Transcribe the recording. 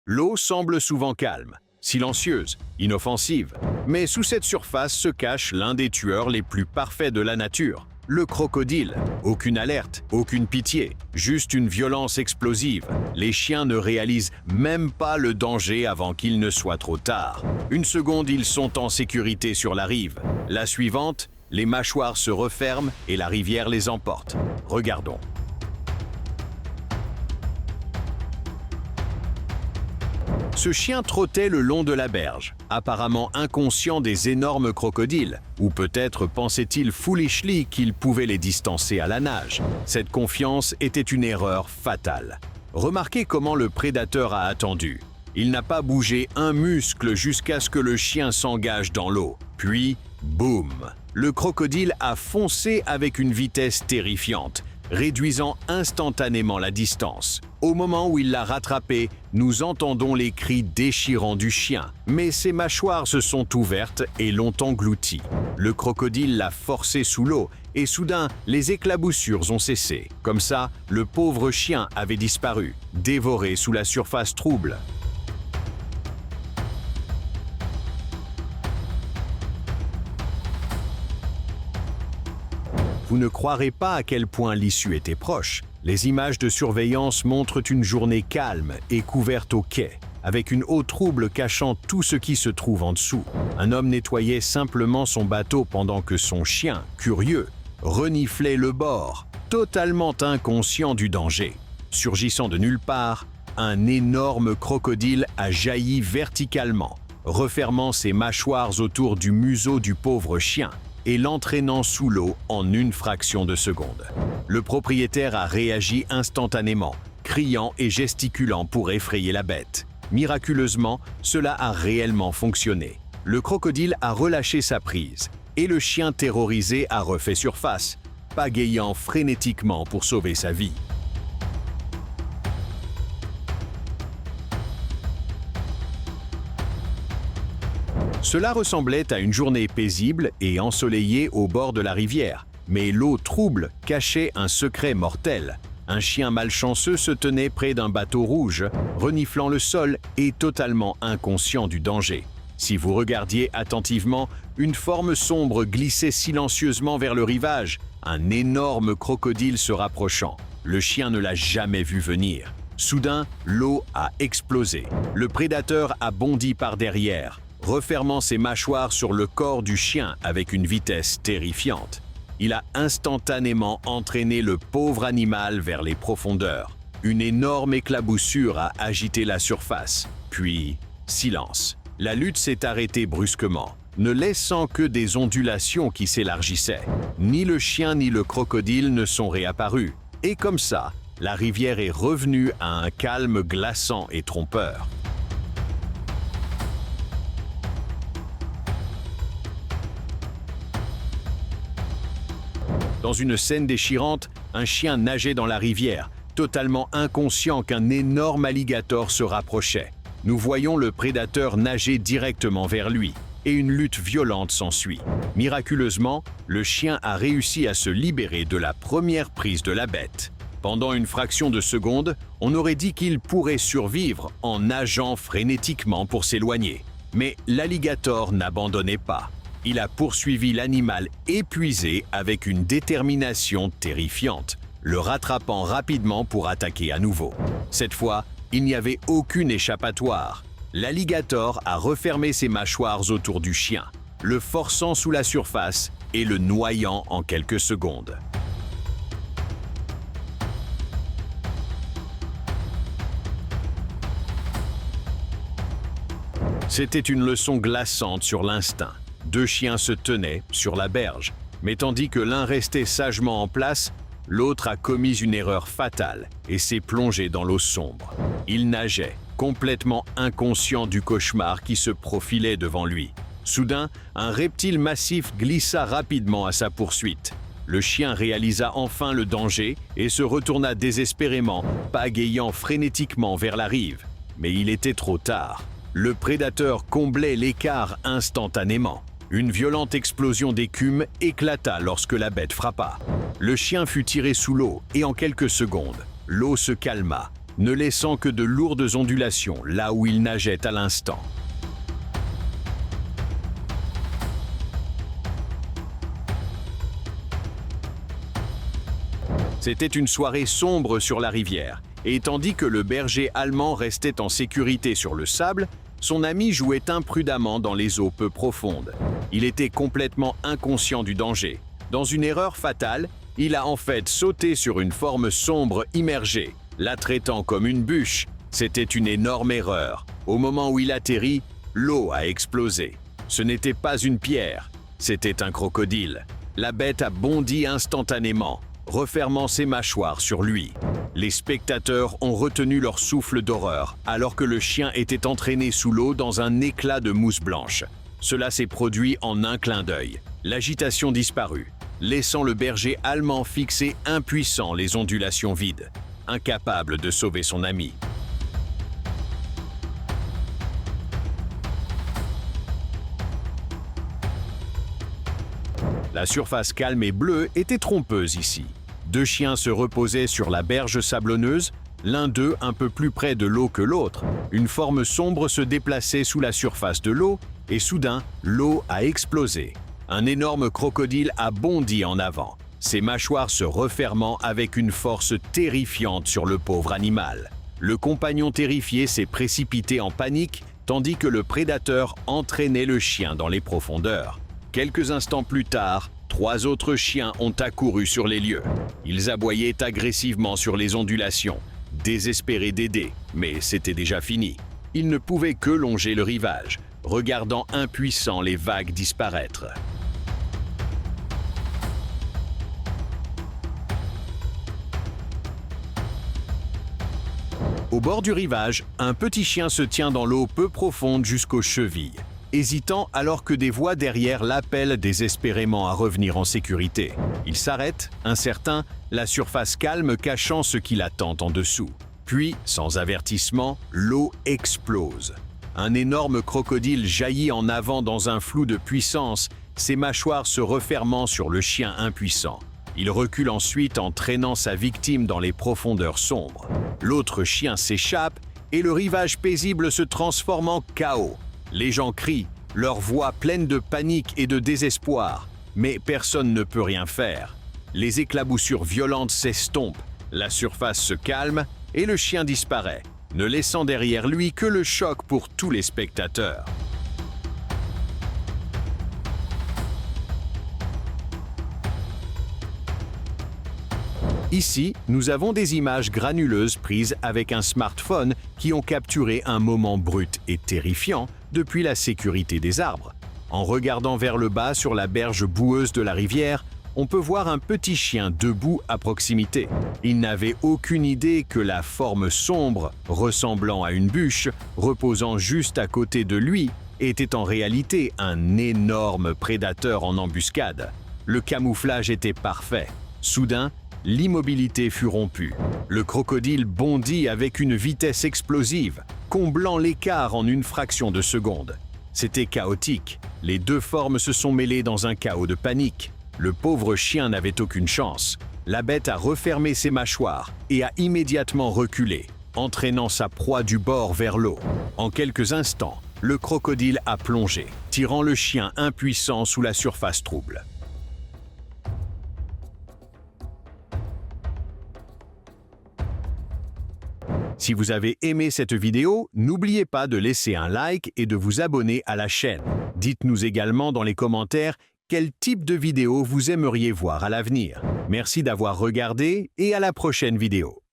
L'eau semble souvent calme, silencieuse, inoffensive, mais sous cette surface se cache l'un des tueurs les plus parfaits de la nature, le crocodile. Aucune alerte, aucune pitié, juste une violence explosive. Les chiens ne réalisent même pas le danger avant qu'il ne soit trop tard. Une seconde, ils sont en sécurité sur la rive. La suivante, les mâchoires se referment et la rivière les emporte. Regardons. Ce chien trottait le long de la berge, apparemment inconscient des énormes crocodiles, ou peut-être pensait-il foolishly qu'il pouvait les distancer à la nage. Cette confiance était une erreur fatale. Remarquez comment le prédateur a attendu. Il n'a pas bougé un muscle jusqu'à ce que le chien s'engage dans l'eau. Puis, boum! Le crocodile a foncé avec une vitesse terrifiante, réduisant instantanément la distance. Au moment où il l'a rattrapé, nous entendons les cris déchirants du chien, mais ses mâchoires se sont ouvertes et l'ont englouti. Le crocodile l'a forcé sous l'eau et soudain, les éclaboussures ont cessé. Comme ça, le pauvre chien avait disparu, dévoré sous la surface trouble. Vous ne croirez pas à quel point l'issue était proche. Les images de surveillance montrent une journée calme et couverte au quai, avec une eau trouble cachant tout ce qui se trouve en dessous. Un homme nettoyait simplement son bateau pendant que son chien, curieux, reniflait le bord, totalement inconscient du danger. Surgissant de nulle part, un énorme crocodile a jailli verticalement, refermant ses mâchoires autour du museau du pauvre chien et l'entraînant sous l'eau en une fraction de seconde. Le propriétaire a réagi instantanément, criant et gesticulant pour effrayer la bête. Miraculeusement, cela a réellement fonctionné. Le crocodile a relâché sa prise et le chien terrorisé a refait surface, pagayant frénétiquement pour sauver sa vie. Cela ressemblait à une journée paisible et ensoleillée au bord de la rivière, mais l'eau trouble cachait un secret mortel. Un chien malchanceux se tenait près d'un bateau rouge, reniflant le sol et totalement inconscient du danger. Si vous regardiez attentivement, une forme sombre glissait silencieusement vers le rivage, un énorme crocodile se rapprochant. Le chien ne l'a jamais vu venir. Soudain, l'eau a explosé. Le prédateur a bondi par derrière, refermant ses mâchoires sur le corps du chien avec une vitesse terrifiante. Il a instantanément entraîné le pauvre animal vers les profondeurs. Une énorme éclaboussure a agité la surface, puis silence. La lutte s'est arrêtée brusquement, ne laissant que des ondulations qui s'élargissaient. Ni le chien ni le crocodile ne sont réapparus. Et comme ça, la rivière est revenue à un calme glaçant et trompeur. Dans une scène déchirante, un chien nageait dans la rivière, totalement inconscient qu'un énorme alligator se rapprochait. Nous voyons le prédateur nager directement vers lui, et une lutte violente s'ensuit. Miraculeusement, le chien a réussi à se libérer de la première prise de la bête. Pendant une fraction de seconde, on aurait dit qu'il pourrait survivre en nageant frénétiquement pour s'éloigner. Mais l'alligator n'abandonnait pas. Il a poursuivi l'animal épuisé avec une détermination terrifiante, le rattrapant rapidement pour attaquer à nouveau. Cette fois, il n'y avait aucune échappatoire. L'alligator a refermé ses mâchoires autour du chien, le forçant sous la surface et le noyant en quelques secondes. C'était une leçon glaçante sur l'instinct. Deux chiens se tenaient sur la berge, mais tandis que l'un restait sagement en place, l'autre a commis une erreur fatale et s'est plongé dans l'eau sombre. Il nageait, complètement inconscient du cauchemar qui se profilait devant lui. Soudain, un reptile massif glissa rapidement à sa poursuite. Le chien réalisa enfin le danger et se retourna désespérément, pagayant frénétiquement vers la rive. Mais il était trop tard. Le prédateur comblait l'écart instantanément. Une violente explosion d'écume éclata lorsque la bête frappa. Le chien fut tiré sous l'eau et en quelques secondes, l'eau se calma ne laissant que de lourdes ondulations là où il nageait à l'instant. C'était une soirée sombre sur la rivière, et tandis que le berger allemand restait en sécurité sur le sable, son ami jouait imprudemment dans les eaux peu profondes. Il était complètement inconscient du danger. Dans une erreur fatale, il a en fait sauté sur une forme sombre immergée, la traitant comme une bûche. C'était une énorme erreur. Au moment où il atterrit, l'eau a explosé. Ce n'était pas une pierre, c'était un crocodile. La bête a bondi instantanément, refermant ses mâchoires sur lui. Les spectateurs ont retenu leur souffle d'horreur alors que le chien était entraîné sous l'eau dans un éclat de mousse blanche. Cela s'est produit en un clin d'œil. L'agitation disparut, laissant le berger allemand fixer impuissant les ondulations vides, incapable de sauver son ami. La surface calme et bleue était trompeuse ici. Deux chiens se reposaient sur la berge sablonneuse, l'un d'eux un peu plus près de l'eau que l'autre. Une forme sombre se déplaçait sous la surface de l'eau et soudain, l'eau a explosé. Un énorme crocodile a bondi en avant, ses mâchoires se refermant avec une force terrifiante sur le pauvre animal. Le compagnon terrifié s'est précipité en panique, tandis que le prédateur entraînait le chien dans les profondeurs. Quelques instants plus tard, 3 autres chiens ont accouru sur les lieux. Ils aboyaient agressivement sur les ondulations, désespérés d'aider, mais c'était déjà fini. Ils ne pouvaient que longer le rivage, regardant impuissants les vagues disparaître. Au bord du rivage, un petit chien se tient dans l'eau peu profonde jusqu'aux chevilles, hésitant alors que des voix derrière l'appellent désespérément à revenir en sécurité. Il s'arrête, incertain, la surface calme cachant ce qui l'attend en dessous. Puis, sans avertissement, l'eau explose. Un énorme crocodile jaillit en avant dans un flou de puissance, ses mâchoires se refermant sur le chien impuissant. Il recule ensuite en traînant sa victime dans les profondeurs sombres. L'autre chien s'échappe et le rivage paisible se transforme en chaos. Les gens crient, leurs voix pleines de panique et de désespoir, mais personne ne peut rien faire. Les éclaboussures violentes s'estompent, la surface se calme et le chien disparaît, ne laissant derrière lui que le choc pour tous les spectateurs. Ici, nous avons des images granuleuses prises avec un smartphone qui ont capturé un moment brut et terrifiant depuis la sécurité des arbres. En regardant vers le bas sur la berge boueuse de la rivière, on peut voir un petit chien debout à proximité. Il n'avait aucune idée que la forme sombre, ressemblant à une bûche, reposant juste à côté de lui, était en réalité un énorme prédateur en embuscade. Le camouflage était parfait. Soudain, l'immobilité fut rompue. Le crocodile bondit avec une vitesse explosive, comblant l'écart en une fraction de seconde. C'était chaotique. Les deux formes se sont mêlées dans un chaos de panique. Le pauvre chien n'avait aucune chance. La bête a refermé ses mâchoires et a immédiatement reculé, entraînant sa proie du bord vers l'eau. En quelques instants, le crocodile a plongé, tirant le chien impuissant sous la surface trouble. Si vous avez aimé cette vidéo, n'oubliez pas de laisser un like et de vous abonner à la chaîne. Dites-nous également dans les commentaires quel type de vidéo vous aimeriez voir à l'avenir. Merci d'avoir regardé et à la prochaine vidéo.